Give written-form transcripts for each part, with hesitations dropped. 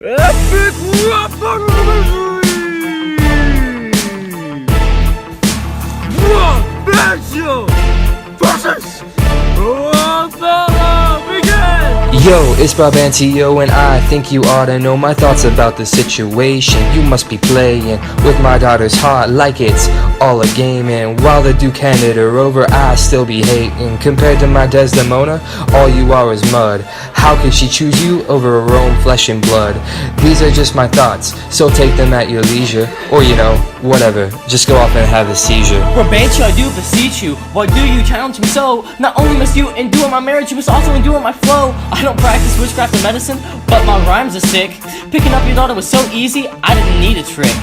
Epic weaponry! Professional versus Othello, begin! Yo, it's Barbantillo, and I think you ought to know my thoughts about the situation. You must be playing with my daughter's heart like it's all a game, and while the Duke handed her over, I still be hating. Compared to my Desdemona, all you are is mud. How could she choose you over her own flesh and blood? These are just my thoughts, so take them at your leisure. Or whatever, just go off and have a seizure. Barbantillo, I do beseech you, why do you challenge me so? Not only must you endure my marriage, you must also endure my flow. I don't practice witchcraft and medicine, but my rhymes are sick. Picking up your daughter was so easy, I didn't need a trick.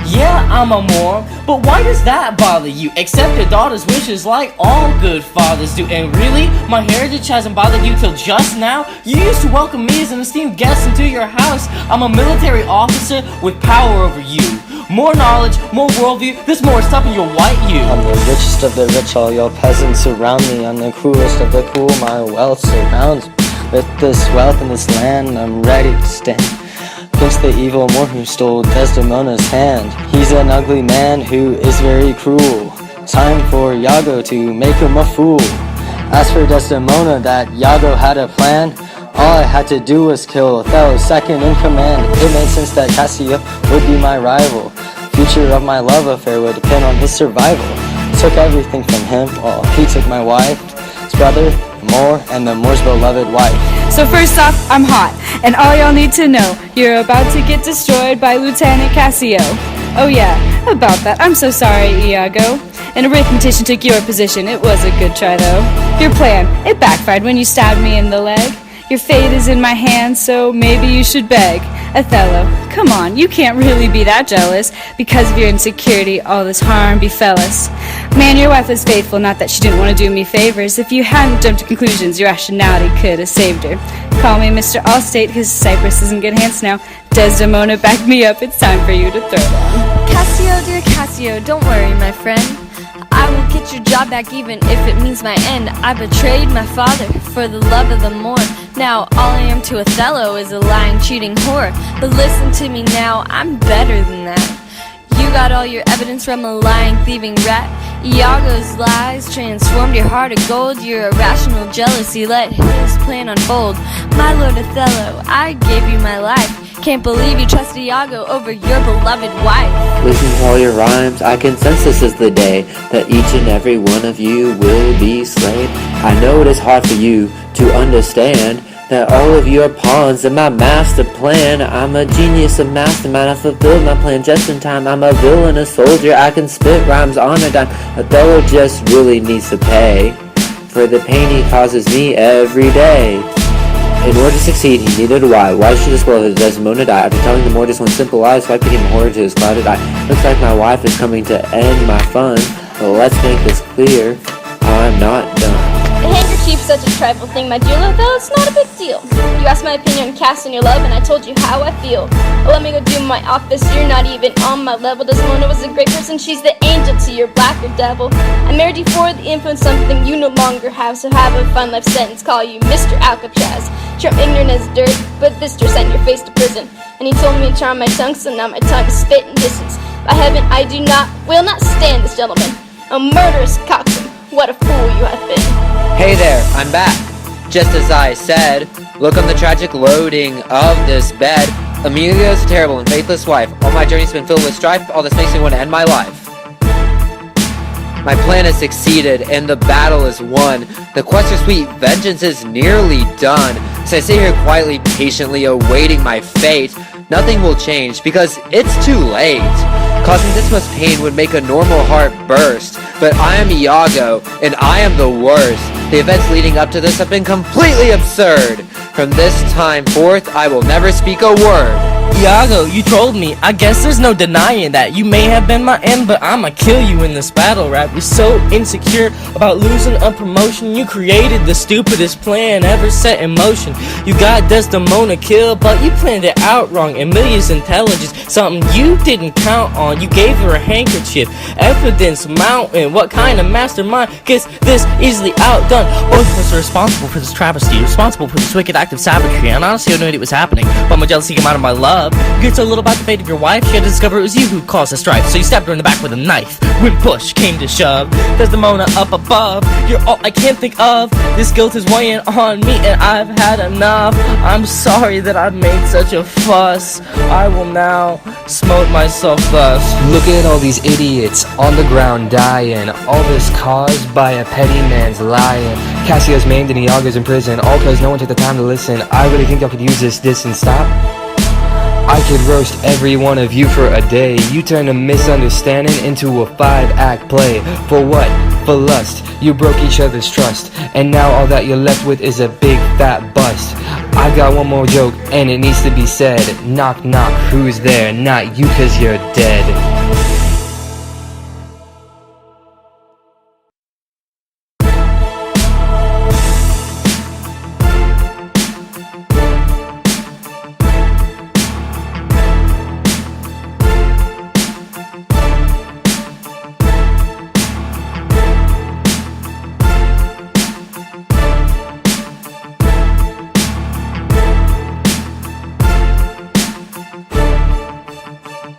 Yeah, I'm a moron, but why does that bother you? Accept your daughter's wishes like all good fathers do. And really, my heritage hasn't bothered you till just now? You used to welcome me as an esteemed guest into your house. I'm a military officer with power over you. More knowledge, more worldview, there's more stuff in your white you. I'm the richest of the rich, all your peasants surround me. I'm the cruelest of the cruel, my wealth surrounds me. With this wealth in this land, I'm ready to stand against the evil Moor who stole Desdemona's hand. He's an ugly man who is very cruel. Time for Iago to make him a fool. As for Desdemona, that Iago had a plan. All I had to do was kill Othello, second in command. It made sense that Cassio would be my rival. Future of my love affair would depend on his survival. Took everything from him, well, he took my wife, his brother, Moor, and the Moor's beloved wife. So first off, I'm hot, and all y'all need to know, you're about to get destroyed by Lieutenant Cassio. Oh yeah, about that, I'm so sorry, Iago. An arithmetician took your position, it was a good try though. Your plan, it backfired when you stabbed me in the leg. Your fate is in my hands, so maybe you should beg. Othello, come on, you can't really be that jealous. Because of your insecurity, all this harm befell us. Man, your wife was faithful, not that she didn't want to do me favors. If you hadn't jumped to conclusions, your rationality could have saved her. Call me Mr. Allstate, cause Cyprus is in good hands now. Desdemona, back me up, it's time for you to throw down. Cassio, dear Cassio, don't worry, my friend. I will get your job back even if it means my end. I betrayed my father for the love of the Moor. Now all I am to Othello is a lying, cheating whore. But listen to me now, I'm better than that. You got all your evidence from a lying, thieving rat. Iago's lies transformed your heart to gold. Your irrational jealousy let his plan unfold. My lord Othello, I gave you my life. Can't believe you trusted Iago over your beloved wife. Listening to all your rhymes, I can sense this is the day that each and every one of you will be slain. I know it is hard for you to understand that all of you are pawns in my master plan. I'm a genius, a mastermind, I fulfilled my plan just in time. I'm a villain, a soldier, I can spit rhymes on a dime. Othello just really needs to pay for the pain he causes me every day. In order to succeed, he needed a why. Why should this world have Desdemona die? After telling the Moor just one simple lie, his wife became a horror to his clouded eye. Looks like my wife is coming to end my fun. But let's make this clear, I'm not done. A handkerchief's such a trifle thing, my dear Othello, it's not a big deal. You asked my opinion on casting your love, and I told you how I feel. Well, let me go do my office, you're not even on my level. Desdemona was a great person, she's the angel to your blacker devil. I married you for the influence, something you no longer have, so have a fun life sentence, call you Mr. Alcatraz. Sure, I'm ignorant as dirt, but this sure sent your face to prison. And he told me to charm my tongue, so now my tongue is spit and distance. By heaven, I will not stand this gentleman. A murderous coxswain, what a fool you have been. Hey there, I'm back. Just as I said, look on the tragic loading of this bed. Amelia's a terrible and faithless wife. All my journey's been filled with strife. All this makes me want to end my life. My plan has succeeded, and the battle is won. The quest for sweet vengeance is nearly done. So I sit here quietly, patiently awaiting my fate. Nothing will change, because it's too late. Causing this much pain would make a normal heart burst. But I am Iago, and I am the worst. The events leading up to this have been completely absurd. From this time forth, I will never speak a word. Iago, you trolled me. I guess there's no denying that. You may have been my end, but I'ma kill you in this battle rap. You're so insecure about losing a promotion. You created the stupidest plan ever set in motion. You got Desdemona killed, but you planned it out wrong. Amelia's intelligence, something you didn't count on. You gave her a handkerchief, evidence mountain. What kind of mastermind gets this easily outdone? Both of us are responsible for this travesty, responsible for this wicked act of savagery. And honestly, I knew it was happening, but my jealousy came out of my love. You cared so little about the fate of your wife, she had to discover it was you who caused the strife. So you stabbed her in the back with a knife. When push came to shove, Desdemona up above. You're all I can't think of. This guilt is weighing on me, and I've had enough. I'm sorry that I've made such a fuss. I will now smote myself thus. Look at all these idiots on the ground dying. All this caused by a petty man's lying. Cassio's maimed and Iago's in prison, all cause no one took the time to listen. I really think y'all could use this and stop. I could roast every one of you for a day. You turned a misunderstanding into a 5-act play. For what? For lust. You broke each other's trust, and now all that you're left with is a big fat bust. I've got one more joke, and it needs to be said. Knock knock, who's there? Not you, cause you're dead.